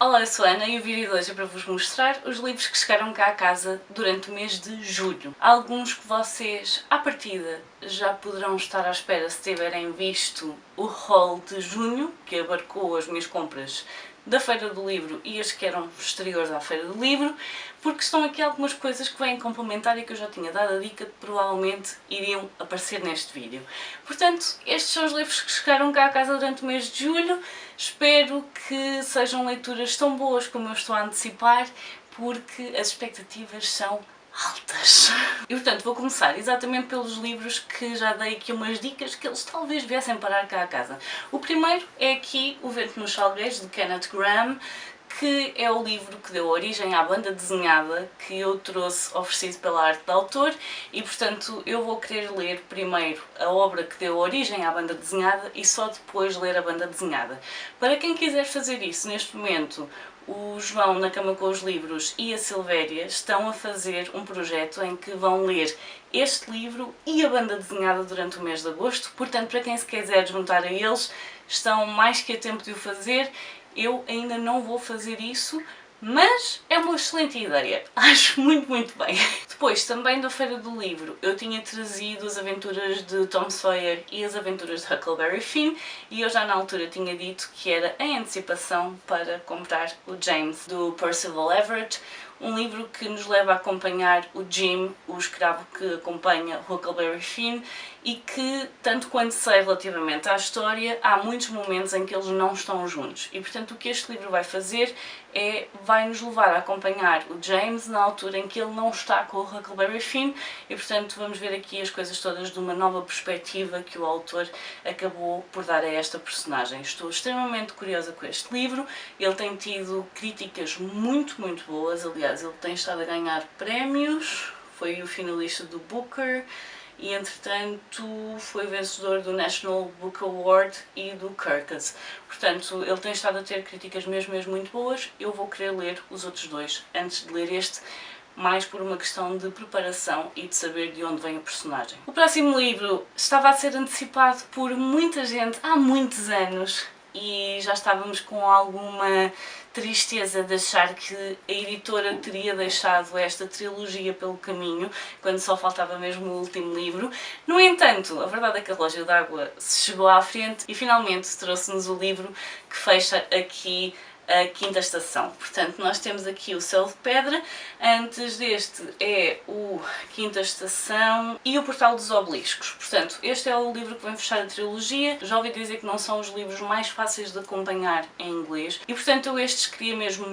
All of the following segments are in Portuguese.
Olá, eu sou a Ana e o vídeo de hoje é para vos mostrar os livros que chegaram cá a casa durante o mês de julho. Há alguns que vocês, à partida, já poderão estar à espera se tiverem visto o haul de junho, que abarcou as minhas compras da Feira do Livro e as que eram posteriores à Feira do Livro, porque estão aqui algumas coisas que vêm complementar e que eu já tinha dado a dica de que provavelmente iriam aparecer neste vídeo. Portanto, estes são os livros que chegaram cá a casa durante o mês de julho. Espero que sejam leituras tão boas como eu estou a antecipar, porque as expectativas são altas. E portanto vou começar exatamente pelos livros que já dei aqui umas dicas que eles talvez viessem parar cá a casa. O primeiro é aqui O Vento nos Salgueiros, de Kenneth Grahame, que é o livro que deu origem à banda desenhada que eu trouxe oferecido pela Arte de Autor e, portanto, eu vou querer ler primeiro a obra que deu origem à banda desenhada e só depois ler a banda desenhada. Para quem quiser fazer isso, neste momento, o João na Cama com os Livros e a Silvéria estão a fazer um projeto em que vão ler este livro e a banda desenhada durante o mês de agosto, portanto, para quem se quiser juntar a eles, estão mais que a tempo de o fazer. Eu ainda não vou fazer isso, mas é uma excelente ideia, acho muito bem. Depois, também da Feira do Livro, eu tinha trazido as aventuras de Tom Sawyer e as aventuras de Huckleberry Finn e eu já na altura tinha dito que era em antecipação para comprar o James, do Percival Everett, um livro que nos leva a acompanhar o Jim, o escravo que acompanha Huckleberry Finn, e que, tanto quanto sei relativamente à história, há muitos momentos em que eles não estão juntos. E portanto o que este livro vai fazer é, vai nos levar a acompanhar o James na altura em que ele não está com o Huckleberry Finn e portanto vamos ver aqui as coisas todas de uma nova perspectiva que o autor acabou por dar a esta personagem. Estou extremamente curiosa com este livro, ele tem tido críticas muito boas, aliás ele tem estado a ganhar prémios, foi o finalista do Booker, e entretanto foi vencedor do National Book Award e do Kirkus. Portanto, ele tem estado a ter críticas mesmo muito boas. Eu vou querer ler os outros dois antes de ler este, mais por uma questão de preparação e de saber de onde vem o personagem. O próximo livro estava a ser antecipado por muita gente há muitos anos e já estávamos com alguma tristeza de achar que a editora teria deixado esta trilogia pelo caminho, quando só faltava mesmo o último livro. No entanto, a verdade é que a Relógio d'Água se chegou à frente e finalmente trouxe-nos o livro que fecha aqui a quinta estação. Portanto, nós temos aqui o Céu de Pedra, antes deste é o Quinta Estação e o Portal dos Obeliscos. Portanto, este é o livro que vem fechar a trilogia. Já ouvi dizer que não são os livros mais fáceis de acompanhar em inglês e, portanto, eu estes queria mesmo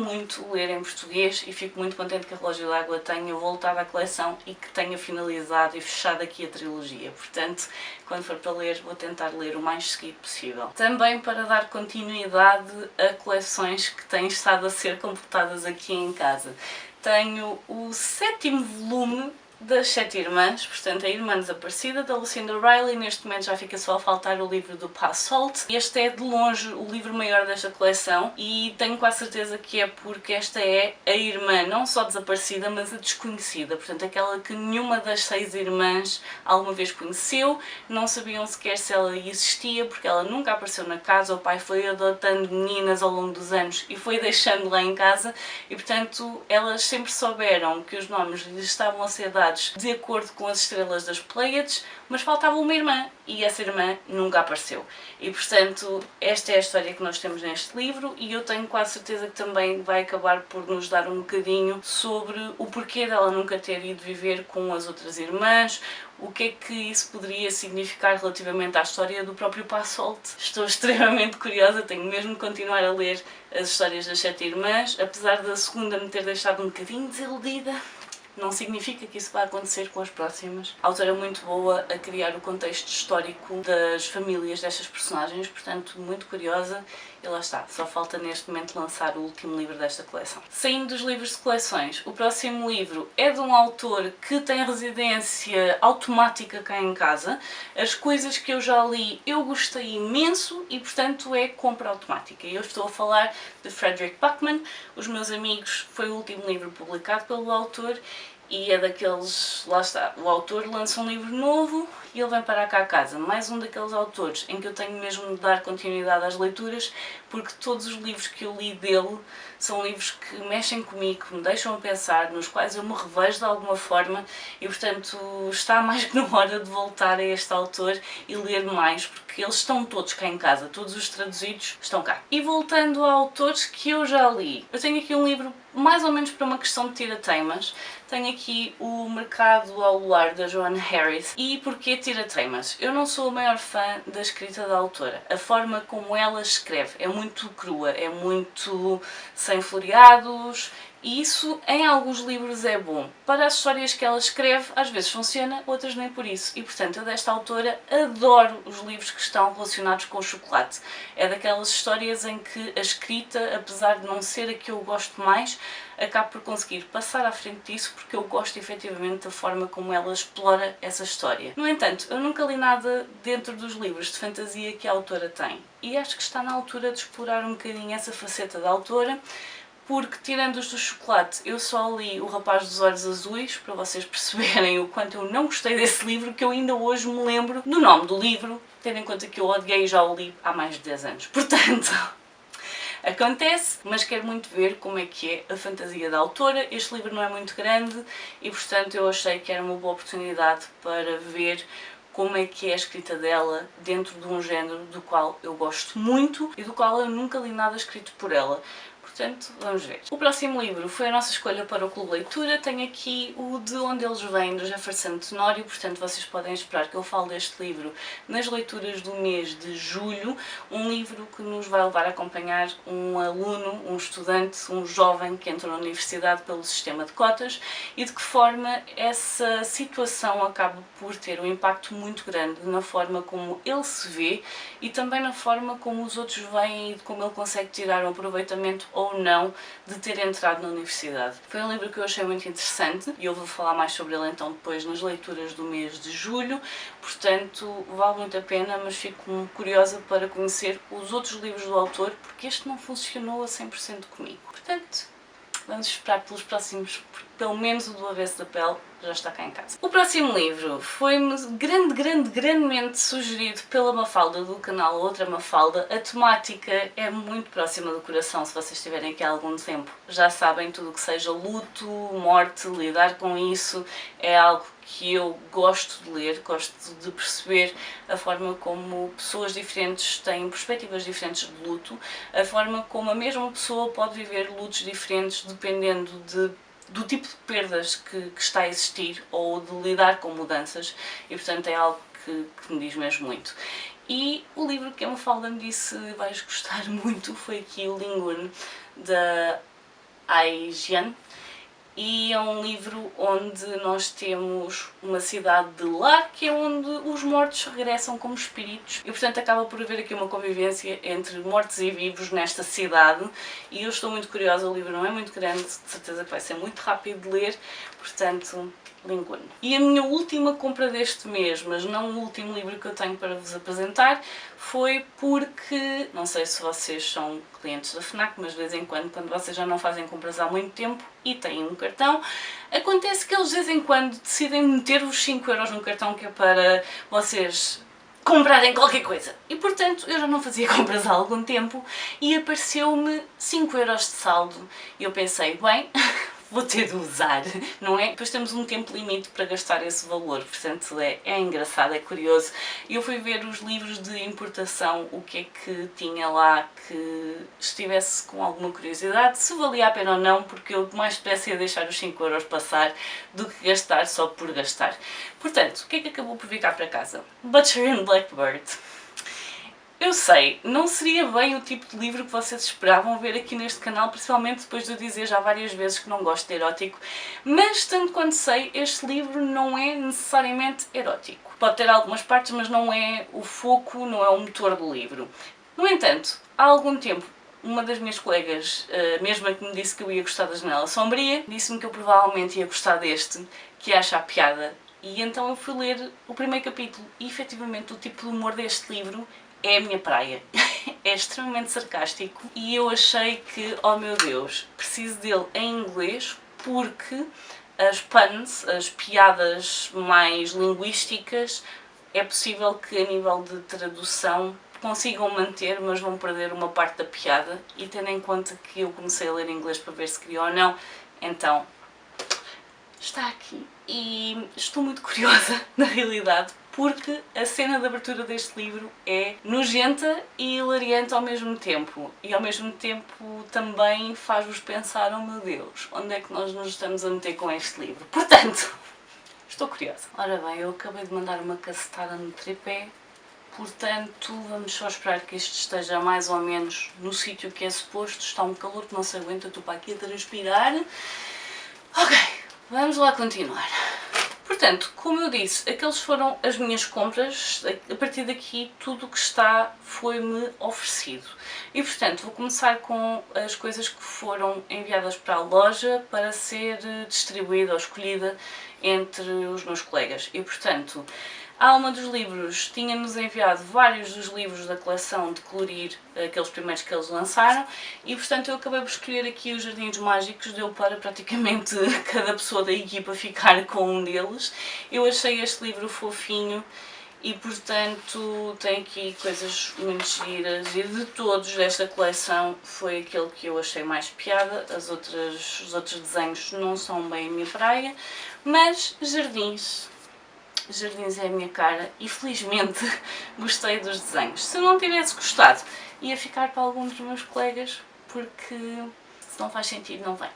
muito ler em português e fico muito contente que a Relógio d'Água tenha voltado à coleção e que tenha finalizado e fechado aqui a trilogia. Portanto, quando for para ler, vou tentar ler o mais seguido possível. Também para dar continuidade a coleções que têm estado a ser completadas aqui em casa. Tenho o 7º volume das 7 Irmãs, portanto a Irmã Desaparecida, da Lucinda Riley. Neste momento já fica só a faltar o livro do Pa Salt. Este é de longe o livro maior desta coleção e tenho quase certeza que é porque esta é a irmã não só desaparecida, mas a desconhecida, portanto aquela que nenhuma das 6 irmãs alguma vez conheceu, não sabiam sequer se ela existia porque ela nunca apareceu na casa, o pai foi adotando meninas ao longo dos anos e foi deixando lá em casa e portanto elas sempre souberam que os nomes lhes estavam a ser dados de acordo com as estrelas das Pleiades, mas faltava uma irmã e essa irmã nunca apareceu. E portanto esta é a história que nós temos neste livro e eu tenho quase certeza que também vai acabar por nos dar um bocadinho sobre o porquê dela nunca ter ido viver com as outras irmãs, o que é que isso poderia significar relativamente à história do próprio Pa Salt. Estou extremamente curiosa, tenho mesmo de continuar a ler as histórias das 7 irmãs, apesar da segunda me ter deixado um bocadinho desiludida. Não significa que isso vai acontecer com as próximas. A autora é muito boa a criar o contexto histórico das famílias destas personagens, portanto muito curiosa e lá está, só falta neste momento lançar o último livro desta coleção. Saindo dos livros de coleções, o próximo livro é de um autor que tem residência automática cá em casa. As coisas que eu já li eu gostei imenso e portanto é compra automática. Eu estou a falar de Frederick Backman. Os Meus Amigos foi o último livro publicado pelo autor e é daqueles, lá está, o autor lança um livro novo e ele vem para cá a casa. Mais um daqueles autores em que eu tenho mesmo de dar continuidade às leituras, porque todos os livros que eu li dele são livros que mexem comigo, que me deixam a pensar, nos quais eu me revejo de alguma forma e, portanto, está mais que na hora de voltar a este autor e ler mais, porque eles estão todos cá em casa, todos os traduzidos estão cá. E voltando a autores que eu já li, eu tenho aqui um livro mais ou menos para uma questão de tira-teimas. Tenho aqui o Mercado ao Luar, da Joanne Harris. E porquê tira-teimas? Eu não sou a maior fã da escrita da autora. A forma como ela escreve é muito crua, é muito sem floreados, e isso em alguns livros é bom. Para as histórias que ela escreve, às vezes funciona, outras nem por isso. E portanto, eu desta autora adoro os livros que estão relacionados com o chocolate. É daquelas histórias em que a escrita, apesar de não ser a que eu gosto mais, acabo por conseguir passar à frente disso porque eu gosto efetivamente da forma como ela explora essa história. No entanto, eu nunca li nada dentro dos livros de fantasia que a autora tem. E acho que está na altura de explorar um bocadinho essa faceta da autora, porque, tirando os do chocolate, eu só li O Rapaz dos Olhos Azuis, para vocês perceberem o quanto eu não gostei desse livro, que eu ainda hoje me lembro do nome do livro, tendo em conta que eu odiei e já o li há mais de 10 anos. Portanto, acontece, mas quero muito ver como é que é a fantasia da autora. Este livro não é muito grande e, portanto, eu achei que era uma boa oportunidade para ver como é que é a escrita dela dentro de um género do qual eu gosto muito e do qual eu nunca li nada escrito por ela. Portanto, vamos ver. O próximo livro foi a nossa escolha para o Clube de Leitura. Tenho aqui o De Onde Eles Vêm, do Jefferson Tenório, portanto vocês podem esperar que eu fale deste livro nas leituras do mês de julho. Um livro que nos vai levar a acompanhar um aluno, um estudante, um jovem que entra na universidade pelo sistema de cotas e de que forma essa situação acaba por ter um impacto muito grande na forma como ele se vê e também na forma como os outros veem e de como ele consegue tirar um aproveitamento ou não de ter entrado na universidade. Foi um livro que eu achei muito interessante e eu vou falar mais sobre ele então depois nas leituras do mês de julho, portanto vale muito a pena, mas fico curiosa para conhecer os outros livros do autor porque este não funcionou a 100% comigo. Portanto, vamos esperar pelos próximos, porque pelo menos o do Avesso da Pele já está cá em casa. O próximo livro foi-me grandemente sugerido pela Mafalda do canal Outra Mafalda. A temática é muito próxima do coração, se vocês estiverem aqui há algum tempo. Já sabem, tudo o que seja luto, morte, lidar com isso é algo que eu gosto de ler, gosto de perceber a forma como pessoas diferentes têm perspectivas diferentes de luto, a forma como a mesma pessoa pode viver lutos diferentes dependendo do tipo de perdas que está a existir ou de lidar com mudanças e portanto é algo que me diz mesmo muito. E o livro que a Mafalda me disse vais gostar muito foi aqui o Lingun, da Ai Jian. E é um livro onde nós temos uma cidade de lar, que é onde os mortos regressam como espíritos e portanto acaba por haver aqui uma convivência entre mortos e vivos nesta cidade e eu estou muito curiosa, o livro não é muito grande, de certeza que vai ser muito rápido de ler, portanto, Lingun. E a minha última compra deste mês, mas não o último livro que eu tenho para vos apresentar, foi porque, não sei se vocês são clientes da FNAC, mas de vez em quando vocês já não fazem compras há muito tempo e têm um cartão, acontece que eles de vez em quando decidem meter os 5€ no cartão que é para vocês comprarem qualquer coisa. E portanto eu já não fazia compras há algum tempo e apareceu-me 5€ de saldo e eu pensei, bem, vou ter de usar, não é? Depois temos um tempo limite para gastar esse valor, portanto é engraçado, é curioso. E eu fui ver os livros de importação, o que é que tinha lá que estivesse com alguma curiosidade, se valia a pena ou não, porque eu mais depressa ia deixar os 5€ passar do que gastar só por gastar. Portanto, o que é que acabou por vir cá para casa? Butcher and Blackbird. Eu sei, não seria bem o tipo de livro que vocês esperavam ver aqui neste canal, principalmente depois de eu dizer já várias vezes que não gosto de erótico, mas tanto quanto sei, este livro não é necessariamente erótico. Pode ter algumas partes, mas não é o foco, não é o motor do livro. No entanto, há algum tempo, uma das minhas colegas, mesma que me disse que eu ia gostar da Janela Sombria, disse-me que eu provavelmente ia gostar deste, que ia achar piada, e então eu fui ler o primeiro capítulo e efetivamente o tipo de humor deste livro é a minha praia. É extremamente sarcástico e eu achei que, oh meu Deus, preciso dele em inglês porque as puns, as piadas mais linguísticas, é possível que a nível de tradução consigam manter, mas vão perder uma parte da piada, e tendo em conta que eu comecei a ler inglês para ver se queria ou não, então está aqui. E estou muito curiosa, na realidade, porque a cena de abertura deste livro é nojenta e hilariante ao mesmo tempo. E ao mesmo tempo também faz-vos pensar, oh meu Deus, onde é que nós nos estamos a meter com este livro? Portanto, estou curiosa. Ora bem, eu acabei de mandar uma cacetada no tripé, portanto vamos só esperar que isto esteja mais ou menos no sítio que é suposto. Está um calor que não se aguenta, estou para aqui a transpirar. Ok, vamos lá continuar. Portanto, como eu disse, aqueles foram as minhas compras. A partir daqui tudo o que está foi-me oferecido. E portanto vou começar com as coisas que foram enviadas para a loja para ser distribuída ou escolhida entre os meus colegas. E portanto, a Alma dos Livros tinha-nos enviado vários dos livros da coleção de colorir, aqueles primeiros que eles lançaram, e portanto eu acabei por escolher aqui os Jardins Mágicos, deu para praticamente cada pessoa da equipa ficar com um deles. Eu achei este livro fofinho e portanto tem aqui coisas muito giras, e de todos desta coleção foi aquele que eu achei mais piada. Os outros desenhos não são bem a minha praia, mas Jardins é a minha cara e felizmente gostei dos desenhos. Se eu não tivesse gostado, ia ficar para algum dos meus colegas, porque se não faz sentido não vem.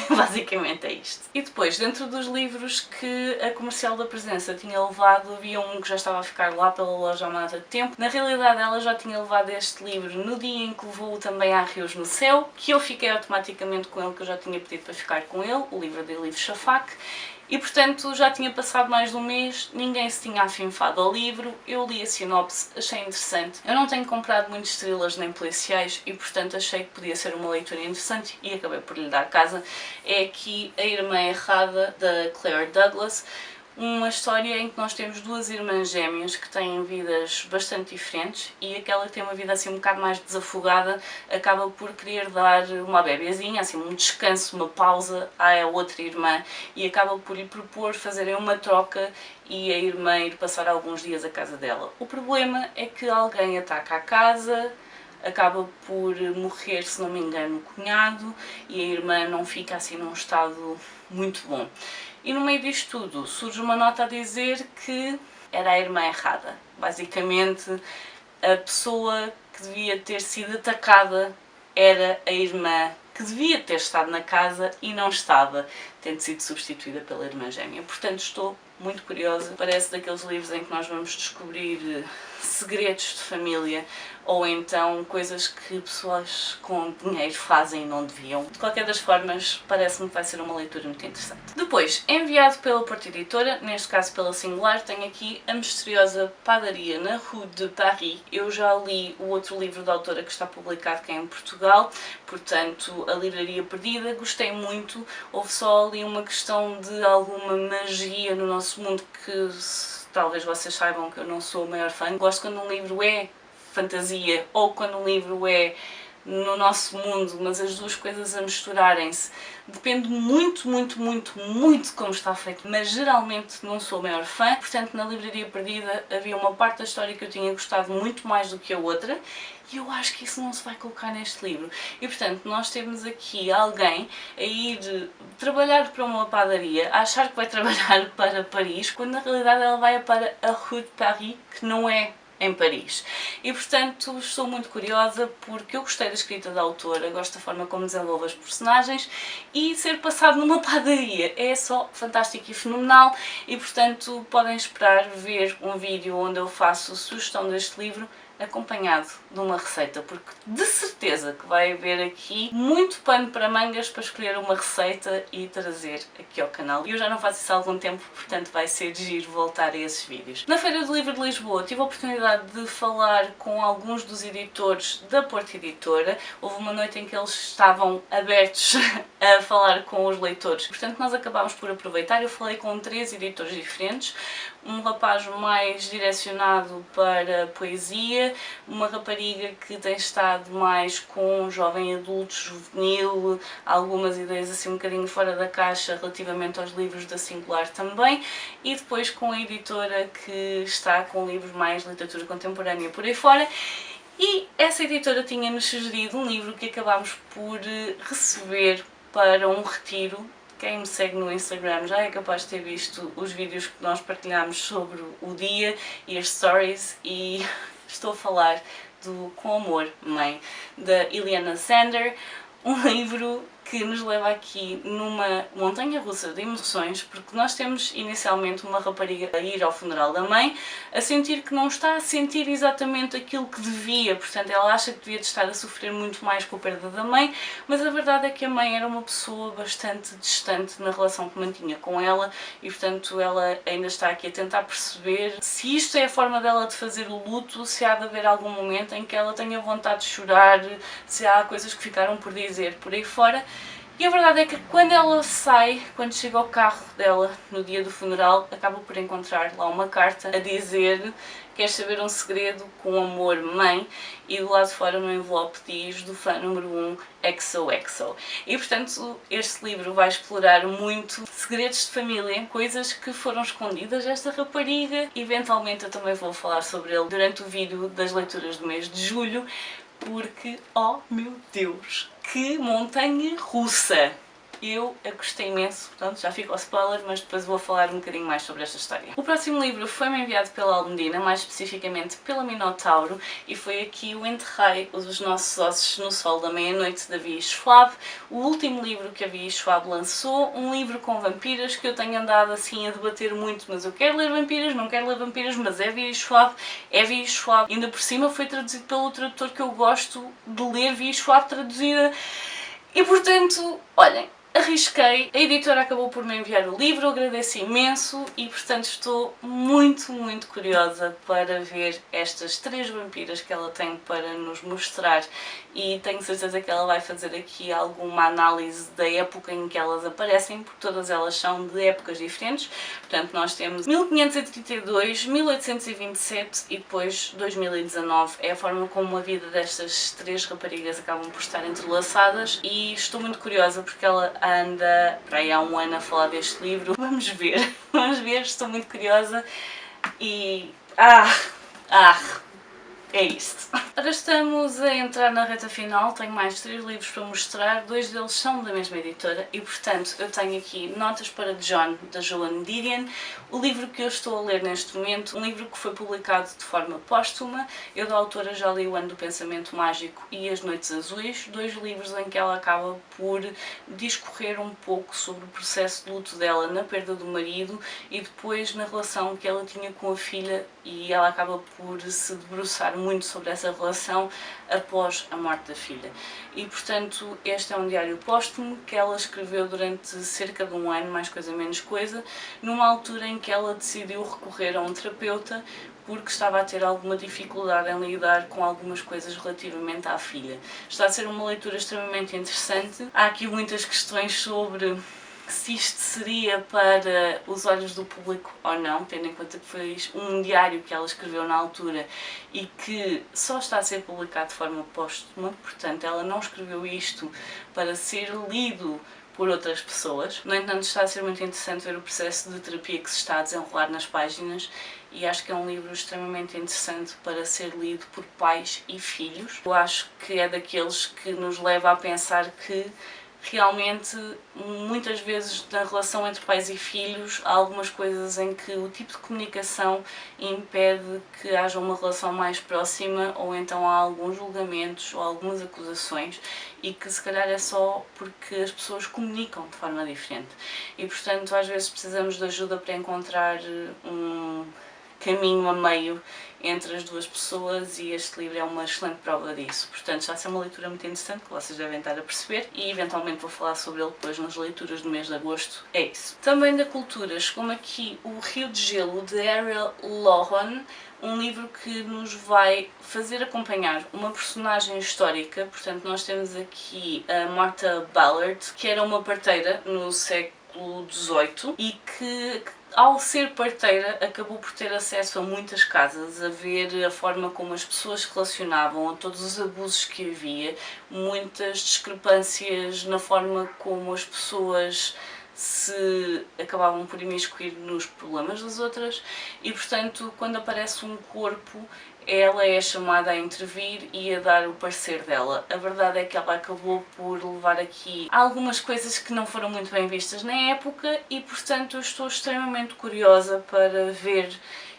Basicamente é isto. E depois, dentro dos livros que a Comercial da Presença tinha levado, havia um que já estava a ficar lá pela loja há uma data de tempo. Na realidade ela já tinha levado este livro no dia em que levou também a Rios no Céu, que eu fiquei automaticamente com ele, que eu já tinha pedido para ficar com ele, o livro de Elif Shafak. E portanto já tinha passado mais de um mês, ninguém se tinha afinfado ao livro, eu li a sinopse, achei interessante. Eu não tenho comprado muitos thrillers nem policiais e portanto achei que podia ser uma leitura interessante e acabei por lhe dar casa. É aqui A Irmã Errada, da Claire Douglas. Uma história em que nós temos duas irmãs gêmeas que têm vidas bastante diferentes, e aquela que tem uma vida assim um bocado mais desafogada acaba por querer dar uma bebezinha, assim um descanso, uma pausa à outra irmã, e acaba por lhe propor fazerem uma troca e a irmã ir passar alguns dias à casa dela. O problema é que alguém ataca a casa, acaba por morrer, se não me engano, o cunhado, e a irmã não fica assim num estado muito bom. E no meio disto tudo surge uma nota a dizer que era a irmã errada. Basicamente, a pessoa que devia ter sido atacada era a irmã que devia ter estado na casa e não estava, tendo sido substituída pela irmã gêmea. Portanto, estou muito curiosa. Parece daqueles livros em que nós vamos descobrir segredos de família, ou então coisas que pessoas com dinheiro fazem e não deviam. De qualquer das formas, parece-me que vai ser uma leitura muito interessante. Depois, enviado pela Porta Editora, neste caso pela Singular, tenho aqui A Misteriosa Padaria na Rue de Paris. Eu já li o outro livro da autora que está publicado cá em Portugal, portanto, A Livraria Perdida. Gostei muito. Houve só ali uma questão de alguma magia no nosso mundo que talvez vocês saibam que eu não sou o maior fã. Gosto quando um livro é fantasia ou quando um livro é no nosso mundo, mas as duas coisas a misturarem-se. Depende muito de como está feito, mas geralmente não sou o maior fã. Portanto, na Livraria Perdida havia uma parte da história que eu tinha gostado muito mais do que a outra, e eu acho que isso não se vai colocar neste livro. E portanto, nós temos aqui alguém a ir trabalhar para uma padaria, a achar que vai trabalhar para Paris, quando na realidade ela vai para a Rue de Paris, que não é em Paris. E portanto estou muito curiosa porque eu gostei da escrita da autora, gosto da forma como desenvolve as personagens, e ser passado numa padaria é só fantástico e fenomenal. E portanto podem esperar ver um vídeo onde eu faço sugestão deste livro acompanhado de uma receita, porque de certeza que vai haver aqui muito pano para mangas para escolher uma receita e trazer aqui ao canal. E eu já não faço isso há algum tempo, portanto vai ser giro voltar a esses vídeos. Na Feira do Livro de Lisboa tive a oportunidade de falar com alguns dos editores da Porta Editora. Houve uma noite em que eles estavam abertos a falar com os leitores, portanto nós acabámos por aproveitar. Eu falei com 3 editores diferentes, um rapaz mais direcionado para poesia, dia, uma rapariga que tem estado mais com jovem adulto, juvenil, algumas ideias assim um bocadinho fora da caixa relativamente aos livros da Singular também, e depois com a editora que está com livros mais literatura contemporânea por aí fora. E essa editora tinha-nos sugerido um livro que acabámos por receber para um retiro. Quem me segue no Instagram já é capaz de ter visto os vídeos que nós partilhámos sobre o dia e as stories, e estou a falar do Com Amor, Mãe, da Iliana Sander, um livro que nos leva aqui numa montanha-russa de emoções, porque nós temos inicialmente uma rapariga a ir ao funeral da mãe, a sentir que não está a sentir exatamente aquilo que devia, portanto ela acha que devia de estar a sofrer muito mais com a perda da mãe, mas a verdade é que a mãe era uma pessoa bastante distante na relação que mantinha com ela, e portanto ela ainda está aqui a tentar perceber se isto é a forma dela de fazer o luto, se há de haver algum momento em que ela tenha vontade de chorar, se há coisas que ficaram por dizer por aí fora. E a verdade é que quando ela sai, quando chega ao carro dela no dia do funeral, acaba por encontrar lá uma carta a dizer: queres saber um segredo, com amor, mãe, e do lado de fora no envelope diz: do fã número 1, XOXO. E portanto este livro vai explorar muito segredos de família, coisas que foram escondidas desta rapariga. Eventualmente eu também vou falar sobre ele durante o vídeo das leituras do mês de julho, porque, oh meu Deus, que montanha russa! Eu gostei imenso, portanto já fica o spoiler, mas depois vou falar um bocadinho mais sobre esta história. O próximo livro foi-me enviado pela Almedina, mais especificamente pela Minotauro, e foi aqui o Enterrei os Nossos Ossos no Sol da Meia-Noite, da V.E. Schwab, o último livro que a V.E. Schwab lançou, um livro com vampiras que eu tenho andado assim a debater muito, mas eu quero ler vampiras, não quero ler vampiras, mas é V.E. Schwab, é V.E. Schwab. Ainda por cima foi traduzido pelo tradutor que eu gosto de ler, V.E. Schwab traduzida, e portanto, olhem, arrisquei, a editora acabou por me enviar o livro, agradeço imenso e portanto estou muito curiosa para ver estas 3 vampiras que ela tem para nos mostrar, e tenho certeza que ela vai fazer aqui alguma análise da época em que elas aparecem, porque todas elas são de épocas diferentes. Portanto nós temos 1532, 1827 e depois 2019, é a forma como a vida destas 3 raparigas acabam por estar entrelaçadas, e estou muito curiosa porque ela anda para aí há um ano a falar deste livro. Vamos ver, estou muito curiosa e... é isto. Ora, estamos a entrar na reta final, tenho mais 3 livros para mostrar, 2 deles são da mesma editora e portanto eu tenho aqui Notas para John, da Joan Didion, o livro que eu estou a ler neste momento, um livro que foi publicado de forma póstuma. Eu da autora já li O Ano do Pensamento Mágico e As Noites Azuis, 2 livros em que ela acaba por discorrer um pouco sobre o processo de luto dela na perda do marido e depois na relação que ela tinha com a filha, e ela acaba por se debruçar muito sobre essa relação após a morte da filha. E portanto este é um diário póstumo que ela escreveu durante cerca de um ano, mais coisa menos coisa, numa altura em que ela decidiu recorrer a um terapeuta porque estava a ter alguma dificuldade em lidar com algumas coisas relativamente à filha. Está a ser uma leitura extremamente interessante. Há aqui muitas questões sobre se isto seria para os olhos do público ou não, tendo em conta que foi um diário que ela escreveu na altura e que só está a ser publicado de forma póstuma, portanto ela não escreveu isto para ser lido por outras pessoas. No entanto, está a ser muito interessante ver o processo de terapia que se está a desenrolar nas páginas, e acho que é um livro extremamente interessante para ser lido por pais e filhos. Eu acho que é daqueles que nos leva a pensar que realmente, muitas vezes na relação entre pais e filhos, há algumas coisas em que o tipo de comunicação impede que haja uma relação mais próxima, ou então há alguns julgamentos ou algumas acusações, e que se calhar é só porque as pessoas comunicam de forma diferente. E portanto às vezes precisamos de ajuda para encontrar um caminho a meio entre as duas pessoas, e este livro é uma excelente prova disso. Portanto, já é uma leitura muito interessante, que vocês devem estar a perceber, e eventualmente vou falar sobre ele depois nas leituras do mês de agosto. É isso. Também da cultura, chegou-me aqui O Rio de Gelo, de Ariel Lohan, um livro que nos vai fazer acompanhar uma personagem histórica. Portanto, nós temos aqui a Martha Ballard, que era uma parteira no século século XVIII e que ao ser parteira acabou por ter acesso a muitas casas, a ver a forma como as pessoas se relacionavam, a todos os abusos que havia, muitas discrepâncias na forma como as pessoas se acabavam por imiscuir nos problemas das outras e, portanto, quando aparece um corpo, ela é chamada a intervir e a dar o parecer dela. A verdade é que ela acabou por levar aqui algumas coisas que não foram muito bem vistas na época e, portanto, eu estou extremamente curiosa para ver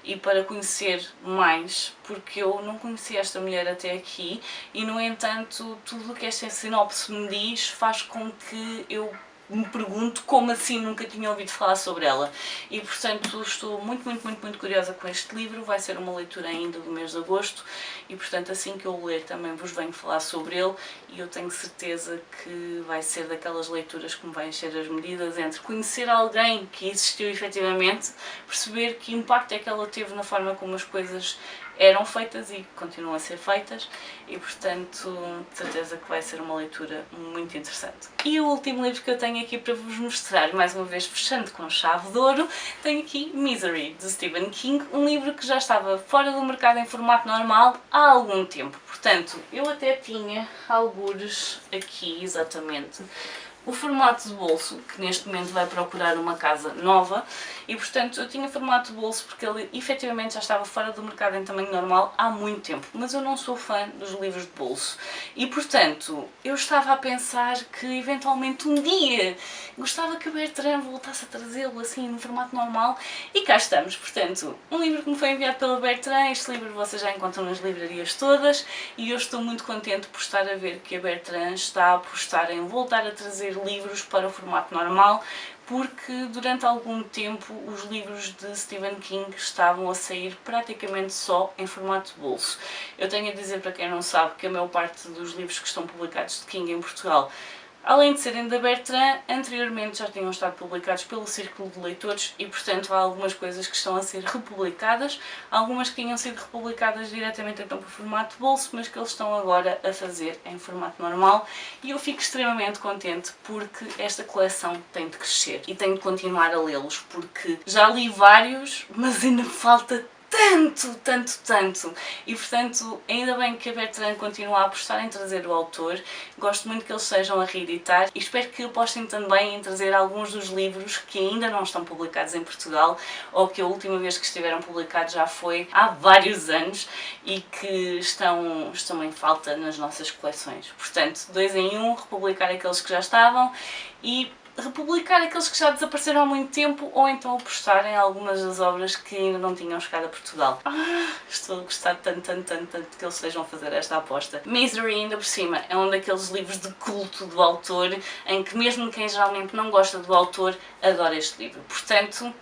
e para conhecer mais, porque eu não conhecia esta mulher até aqui e, no entanto, tudo o que esta sinopse me diz faz com que eu me pergunto como assim nunca tinha ouvido falar sobre ela e, portanto, estou muito curiosa com este livro. Vai ser uma leitura ainda do mês de agosto e, portanto, assim que eu o ler também vos venho falar sobre ele e eu tenho certeza que vai ser daquelas leituras que me vai encher as medidas entre conhecer alguém que existiu efetivamente, perceber que impacto é que ela teve na forma como as coisas eram feitas e continuam a ser feitas e, portanto, de certeza que vai ser uma leitura muito interessante. E o último livro que eu tenho aqui para vos mostrar, mais uma vez fechando com chave de ouro, tenho aqui Misery, de Stephen King, um livro que já estava fora do mercado em formato normal há algum tempo. Portanto, eu até tinha algures aqui, exatamente, o formato de bolso, que neste momento vai procurar uma casa nova e, portanto, eu tinha formato de bolso porque ele efetivamente já estava fora do mercado em tamanho normal há muito tempo, mas eu não sou fã dos livros de bolso e, portanto, eu estava a pensar que eventualmente um dia gostava que a Bertrand voltasse a trazê-lo assim no formato normal e cá estamos. Portanto, um livro que me foi enviado pela Bertrand. Este livro vocês já encontram nas livrarias todas e eu estou muito contente por estar a ver que a Bertrand está a apostar em voltar a trazer livros para o formato normal, porque durante algum tempo os livros de Stephen King estavam a sair praticamente só em formato de bolso. Eu tenho a dizer para quem não sabe que a maior parte dos livros que estão publicados de King em Portugal, além de serem da Bertrand, anteriormente já tinham estado publicados pelo Círculo de Leitores e, portanto, há algumas coisas que estão a ser republicadas, algumas que tinham sido republicadas diretamente então para o formato de bolso, mas que eles estão agora a fazer em formato normal e eu fico extremamente contente porque esta coleção tem de crescer e tenho de continuar a lê-los porque já li vários, mas ainda falta tanto e, portanto, ainda bem que a Bertrand continua a apostar em trazer o autor. Gosto muito que eles sejam a reeditar e espero que apostem também em trazer alguns dos livros que ainda não estão publicados em Portugal ou que a última vez que estiveram publicados já foi há vários anos e que estão em falta nas nossas coleções. Portanto, 2 em 1, republicar aqueles que já estavam e republicar aqueles que já desapareceram há muito tempo ou então apostar em algumas das obras que ainda não tinham chegado a Portugal. Estou a gostar tanto que eles estejam a fazer esta aposta. Misery, ainda por cima, é um daqueles livros de culto do autor em que mesmo quem geralmente não gosta do autor adora este livro. Portanto,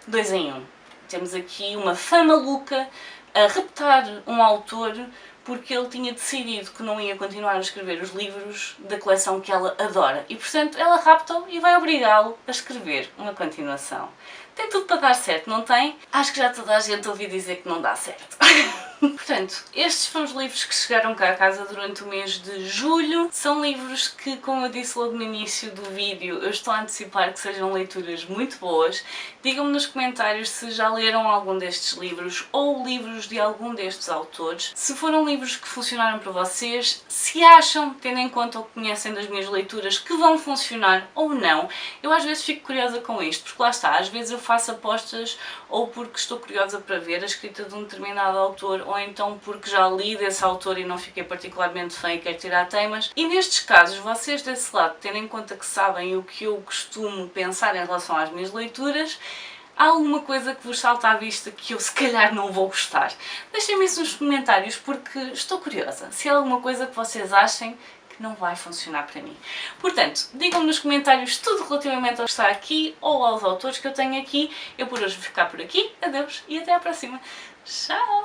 2 em 1. Temos aqui uma fã maluca a raptar um autor porque ele tinha decidido que não ia continuar a escrever os livros da coleção que ela adora e, portanto, ela rapta-o e vai obrigá-lo a escrever uma continuação. Tem tudo para dar certo, não tem? Acho que já toda a gente ouviu dizer que não dá certo. Portanto, estes foram os livros que chegaram cá a casa durante o mês de julho. São livros que, como eu disse logo no início do vídeo, eu estou a antecipar que sejam leituras muito boas. Digam-me nos comentários se já leram algum destes livros ou livros de algum destes autores. Se foram livros que funcionaram para vocês, se acham, tendo em conta o que conhecem das minhas leituras, que vão funcionar ou não. Eu às vezes fico curiosa com isto, porque lá está, às vezes eu faço apostas ou porque estou curiosa para ver a escrita de um determinado autor ou então porque já li desse autor e não fiquei particularmente fã e quero tirar temas. E nestes casos, vocês desse lado, tendo em conta que sabem o que eu costumo pensar em relação às minhas leituras, há alguma coisa que vos salta à vista que eu se calhar não vou gostar? Deixem-me isso nos comentários porque estou curiosa. Se há alguma coisa que vocês achem que não vai funcionar para mim. Portanto, digam-me nos comentários tudo relativamente ao que está aqui ou aos autores que eu tenho aqui. Eu por hoje vou ficar por aqui. Adeus e até à próxima. Tchau!